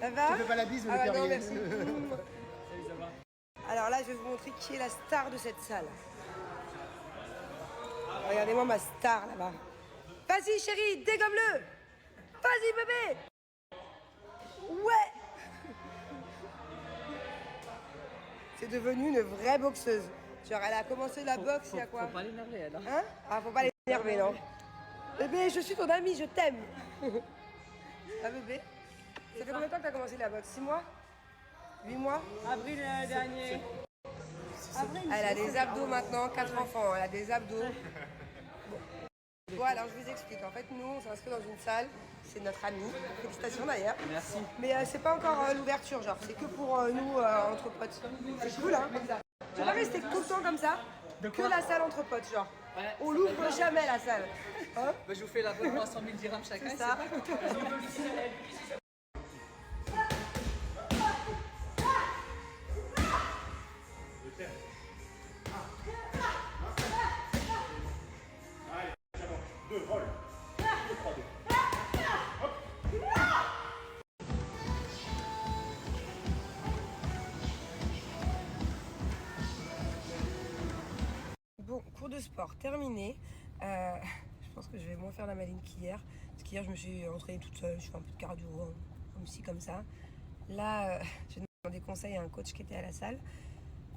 Ça va? Tu fais pas la bise, Ah bah non, Perrier. merci. Alors là, je vais vous montrer qui est la star de cette salle. Regardez-moi ma star là-bas. Vas-y chérie, dégomme-le. Vas-y bébé. Ouais. C'est devenu une vraie boxeuse. Genre elle a commencé la boxe il y a quoi? Faut pas l'énerver, elle. Hein? Ah, faut pas l'énerver, non? Bébé, je suis ton amie, je t'aime. Ah bébé? Ça fait combien de temps que t'as commencé la boxe? 6 mois? 8 mois? Avril dernier. Elle a des abdos maintenant, 4 enfants, elle a des abdos. Bon, alors je vous explique. En fait, nous, on s'est inscrit dans une salle. C'est notre amie. Félicitations d'ailleurs. Merci. Mais c'est pas encore l'ouverture, genre. C'est que pour nous, entre potes. C'est cool, hein? Tu vas rester tout le temps comme ça. Que la salle entre potes, genre. Ouais, On l'ouvre jamais, la salle. Hein? Bah, je vous fais l'abonnement à 100 000 dirhams chacun. C'est ça. Bon, cours de sport terminé. Je pense que je vais moins faire la maline qu'hier. Parce qu'hier, je me suis entraînée toute seule. Je fais un peu de cardio, hein, comme ci, comme ça. Là, j'ai demandé conseil à un coach qui était à la salle.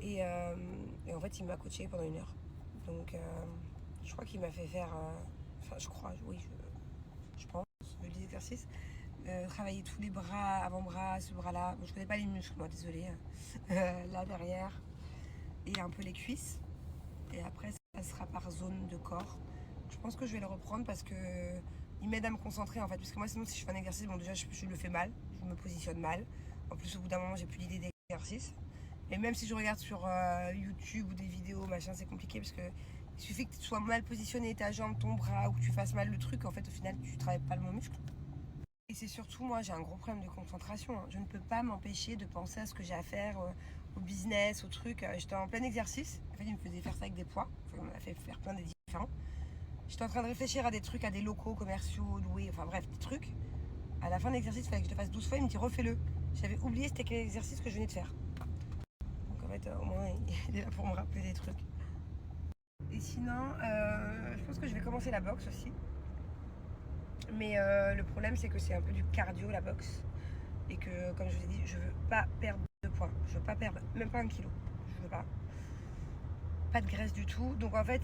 Et en fait, il m'a coaché pendant 1 heure. Donc, je crois qu'il m'a fait faire... Enfin, je crois, oui, je pense, vu les exercices. Travailler tous les bras, avant-bras, ce bras-là. Bon, je connais pas les muscles, moi, désolée. Là, derrière. Et un peu les cuisses. Et après, ça sera par zone de corps. Je pense que je vais le reprendre parce que il m'aide à me concentrer en fait. Parce que moi, sinon, si je fais un exercice, bon, déjà, je le fais mal. Je me positionne mal. En plus, au bout d'un moment, j'ai plus d'idée d'exercice. Et même si je regarde sur YouTube ou des vidéos, machin, c'est compliqué parce que il suffit que tu sois mal positionné, ta jambe, ton bras, ou que tu fasses mal le truc. En fait, au final, tu travailles pas le bon muscle. Et c'est surtout, moi, j'ai un gros problème de concentration. Hein. Je ne peux pas m'empêcher de penser à ce que j'ai à faire, au business, au truc. J'étais en plein exercice. En fait, il me faisait faire ça avec des poids. Enfin, on m'a fait faire plein de différents. J'étais en train de réfléchir à des trucs, à des locaux commerciaux, loués, enfin bref, des trucs. À la fin de l'exercice, il fallait que je le fasse 12 fois. Il me dit refais-le. J'avais oublié c'était quel exercice que je venais de faire. Donc en fait, au moins, il est là pour me rappeler des trucs. Et sinon, je pense que je vais commencer la boxe aussi. Mais le problème, c'est que c'est un peu du cardio, la boxe. Et que, comme je vous ai dit, je veux pas perdre de poids. Je veux pas perdre même pas 1 kilo. Je veux pas. Pas de graisse du tout. Donc en fait,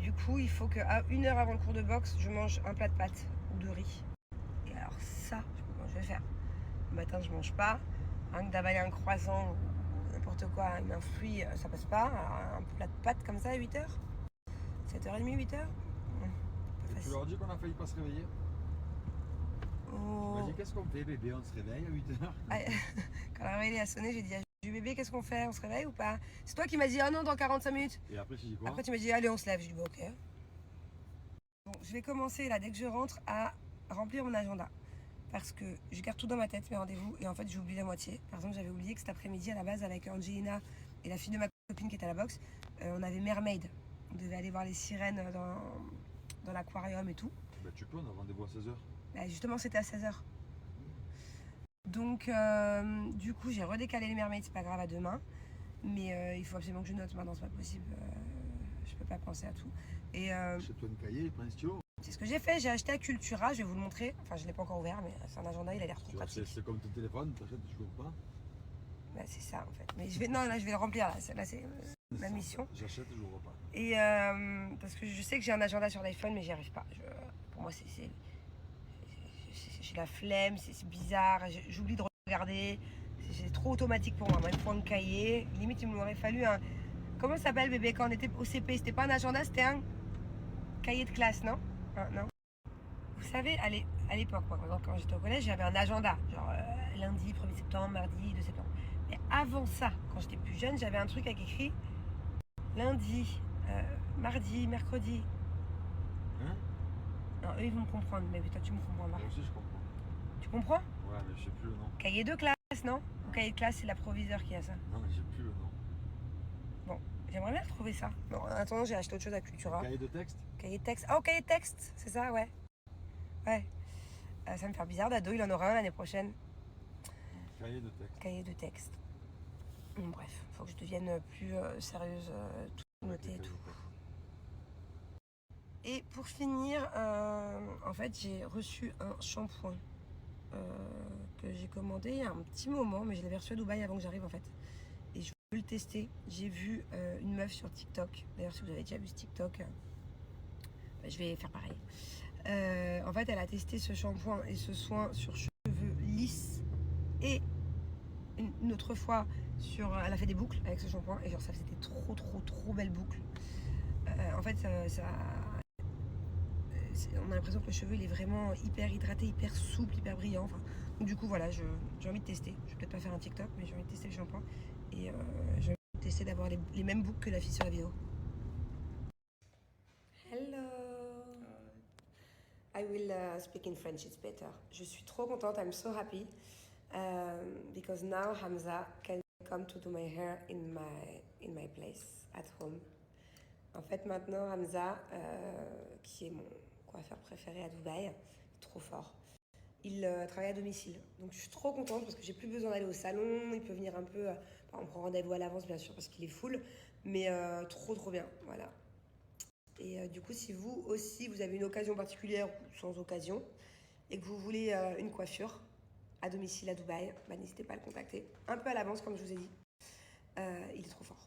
du coup, il faut qu'à 1 heure avant le cours de boxe, je mange un plat de pâtes ou de riz. Et alors ça, je sais pas comment je vais faire. Le matin, je mange pas. Rien que d'avaler un croissant ou n'importe quoi, un fruit, ça passe pas. Alors, un plat de pâtes comme ça à 8h. 7h30, 8h. Tu leur dis qu'on a failli pas se réveiller. Oh. Tu m'as dit qu'est-ce qu'on fait bébé, on se réveille à 8h. Quand la réveil a sonné, j'ai dit à bébé, qu'est-ce qu'on fait? On se réveille ou pas? C'est toi qui m'as dit ah non dans 45 minutes. Et après tu dis quoi? Après tu m'as dit allez on se lève. J'ai dit bon, ok. Bon, je vais commencer là dès que je rentre à remplir mon agenda. Parce que je garde tout dans ma tête, mes rendez-vous, et en fait j'ai oublié la moitié. Par exemple, j'avais oublié que cet après-midi à la base avec Angelina et la fille de ma copine qui était à la boxe, on avait Mermaid. On devait aller voir les sirènes dans l'aquarium et tout. Bah tu peux, on a rendez-vous à 16h. Bah, justement c'était à 16h. Donc, du coup, j'ai redécalé les mermaids, c'est pas grave, à demain. Mais il faut absolument que je note, maintenant, c'est pas possible. Je peux pas penser à tout. Et Achète-toi une cahier, prends un stylo. c'est ce que j'ai fait, j'ai acheté à Cultura, je vais vous le montrer. Enfin, je l'ai pas encore ouvert, mais c'est un agenda, il a l'air trop pratique. C'est comme ton téléphone, t'achètes, tu l'ouvres pas. Bah, c'est ça, en fait. Mais je vais, non, là, je vais le remplir, là, c'est ma mission. J'achète et je l'ouvre pas. Et parce que je sais que j'ai un agenda sur l'iPhone, mais j'y arrive pas. Pour moi, j'ai la flemme, c'est bizarre, j'oublie de regarder, c'est trop automatique pour moi. Moi, il me faut un cahier, limite il m'aurait fallu un... Comment ça s'appelle bébé quand on était au CP? C'était pas un agenda, c'était un cahier de classe, non? Non. Vous savez, à l'époque, moi, quand j'étais au collège, j'avais un agenda, genre lundi, 1er septembre, mardi, 2 septembre. Mais avant ça, quand j'étais plus jeune, j'avais un truc avec écrit lundi, mardi, mercredi. Hein? Non, eux ils vont me comprendre, mais toi tu me comprends pas. Moi aussi je comprends. Tu comprends? Ouais, mais je sais plus le nom. Cahier de classe, non? Ou cahier de classe, c'est la proviseure qui a ça. Non, mais j'ai plus le nom. Bon, j'aimerais bien retrouver ça. Bon, en attendant, j'ai acheté autre chose à Cultura. Cahier de texte? Cahier de texte. Oh, cahier de texte, c'est ça, ouais. Ouais. Ça me fait bizarre, Dado, il en aura un l'année prochaine. Cahier de texte. Cahier de texte. Bon, bref, faut que je devienne plus sérieuse, tout noter et tout. Et pour finir, en fait, j'ai reçu un shampoing que j'ai commandé il y a un petit moment, mais je l'avais reçu à Dubaï avant que j'arrive en fait. Et je veux le tester. J'ai vu une meuf sur TikTok. D'ailleurs, si vous avez déjà vu ce TikTok, je vais faire pareil. En fait, elle a testé ce shampoing et ce soin sur cheveux lisses et une autre fois elle a fait des boucles avec ce shampoing et genre ça faisait des trop belles boucles. En fait, on a l'impression que le cheveu il est vraiment hyper hydraté, hyper souple, hyper brillant. Enfin, donc du coup voilà, j'ai envie de tester. Je vais peut-être pas faire un TikTok, mais j'ai envie de tester le shampoing et j'ai envie de tester d'avoir les mêmes boucles que la fille sur la vidéo. Hello. I will speak in French, it's better. Je suis trop contente, I'm so happy because now Hamza can come to do my hair in my place at home. En fait, maintenant, Hamza, qui est mon coiffeur préféré à Dubaï, trop fort, il travaille à domicile. Donc, je suis trop contente parce que j'ai plus besoin d'aller au salon. Il peut venir un peu... on prend rendez-vous à l'avance, bien sûr, parce qu'il est full. Mais trop bien, voilà. Et du coup, si vous aussi, vous avez une occasion particulière ou sans occasion, et que vous voulez une coiffure à domicile à Dubaï, n'hésitez pas à le contacter. Un peu à l'avance, comme je vous ai dit. Il est trop fort.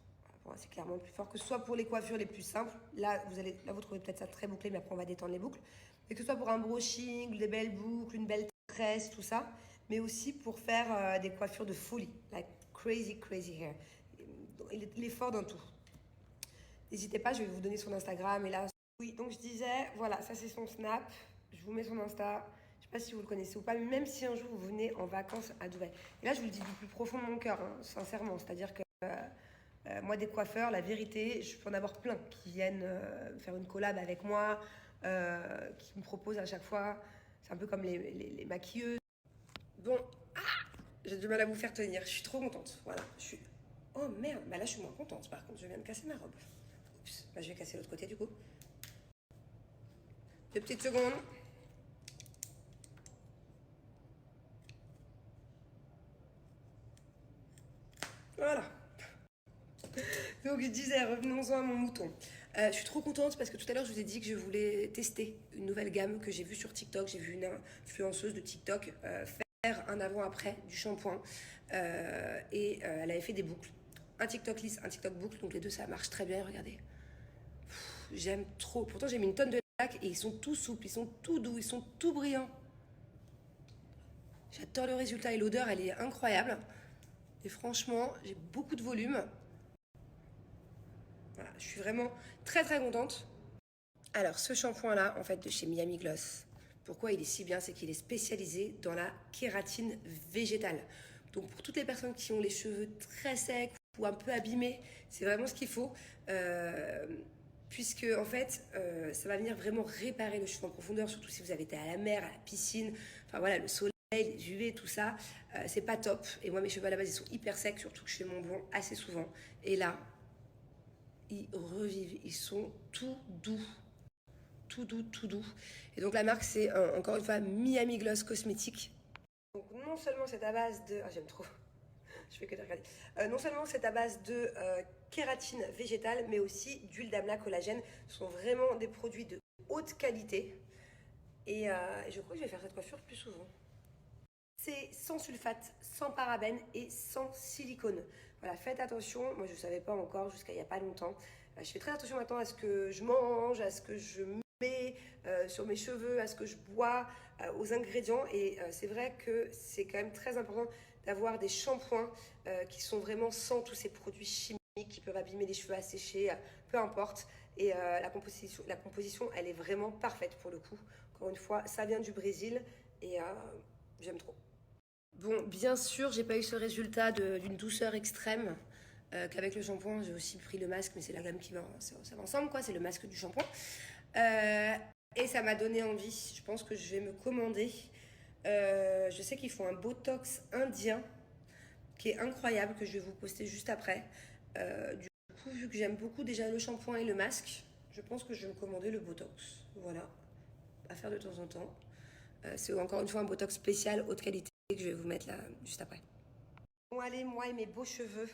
C'est clairement plus fort, que ce soit pour les coiffures les plus simples. Là, vous trouvez peut-être ça très bouclé, mais après, on va détendre les boucles. Et que ce soit pour un brushing, des belles boucles, une belle tresse, tout ça. Mais aussi pour faire des coiffures de folie. Like crazy hair. Il est fort dans tout. N'hésitez pas, je vais vous donner son Instagram. Et là, oui, donc je disais, voilà, ça c'est son Snap. Je vous mets son Insta. Je sais pas si vous le connaissez ou pas, mais même si un jour vous venez en vacances à Dubaï. Et là, je vous le dis du plus profond de mon cœur, hein, sincèrement. C'est-à-dire que moi, des coiffeurs, la vérité, je peux en avoir plein qui viennent faire une collab avec moi, qui me proposent à chaque fois. C'est un peu comme les maquilleuses. Bon, j'ai du mal à vous faire tenir. Je suis trop contente. Voilà, Oh merde, là je suis moins contente. Par contre, je viens de casser ma robe. Oups, je vais casser l'autre côté du coup. 2 petites secondes. Voilà. Donc je disais, revenons-en à mon mouton. Je suis trop contente parce que tout à l'heure je vous ai dit que je voulais tester une nouvelle gamme que j'ai vue sur TikTok. J'ai vu une influenceuse de TikTok faire un avant-après du shampoing et elle avait fait des boucles. Un TikTok lisse, un TikTok boucle, donc les deux ça marche très bien, regardez. J'aime trop. Pourtant j'ai mis une tonne de lac et ils sont tout souples, ils sont tout doux, ils sont tout brillants. J'adore le résultat et l'odeur elle est incroyable. Et franchement, j'ai beaucoup de volume. Voilà, je suis vraiment très contente. Alors ce shampoing là, en fait de chez Miami Gloss, pourquoi il est si bien, c'est qu'il est spécialisé dans la kératine végétale. Donc pour toutes les personnes qui ont les cheveux très secs ou un peu abîmés, c'est vraiment ce qu'il faut. Puisque en fait, ça va venir vraiment réparer le cheveu en profondeur, surtout si vous avez été à la mer, à la piscine, enfin voilà, le soleil, les UV, tout ça, c'est pas top. Et moi mes cheveux à la base ils sont hyper secs, surtout que je fais mon blond assez souvent. Et là, ils revivent, ils sont tout doux. Tout doux. Et donc la marque c'est encore une fois Miami Gloss Cosmétique. Donc non seulement c'est à base de... Ah j'aime trop, je fais que de regarder. Non seulement c'est à base de kératine végétale, mais aussi d'huile d'amla collagène. Ce sont vraiment des produits de haute qualité. Et je crois que je vais faire cette coiffure plus souvent. C'est sans sulfate, sans parabènes et sans silicone. Voilà, faites attention. Moi, je ne savais pas encore jusqu'à il n'y a pas longtemps. Je fais très attention maintenant à ce que je mange, à ce que je mets sur mes cheveux, à ce que je bois, aux ingrédients. Et c'est vrai que c'est quand même très important d'avoir des shampoings qui sont vraiment sans tous ces produits chimiques qui peuvent abîmer les cheveux, assécher, peu importe. Et la composition, elle est vraiment parfaite pour le coup. Encore une fois, ça vient du Brésil et j'aime trop. Bon, bien sûr, j'ai pas eu ce résultat d'une douceur extrême qu'avec le shampoing. J'ai aussi pris le masque, mais c'est la gamme qui va, ça va ensemble, quoi. C'est le masque du shampoing. Et ça m'a donné envie. Je pense que je vais me commander. Je sais qu'ils font un Botox indien qui est incroyable, que je vais vous poster juste après. Du coup, vu que j'aime beaucoup déjà le shampoing et le masque, je pense que je vais me commander le Botox. Voilà, à faire de temps en temps. C'est encore une fois un Botox spécial haute qualité que je vais vous mettre là juste après. Bon allez, moi et mes beaux cheveux,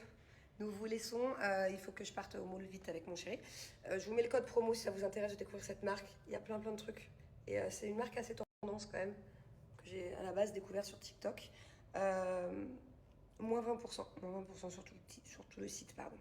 nous vous laissons. Il faut que je parte au mall vite avec mon chéri. Je vous mets le code promo si ça vous intéresse de découvrir cette marque. Il y a plein de trucs. Et c'est une marque assez tendance quand même, que j'ai à la base découvert sur TikTok. Moins 20% sur tout le site, pardon.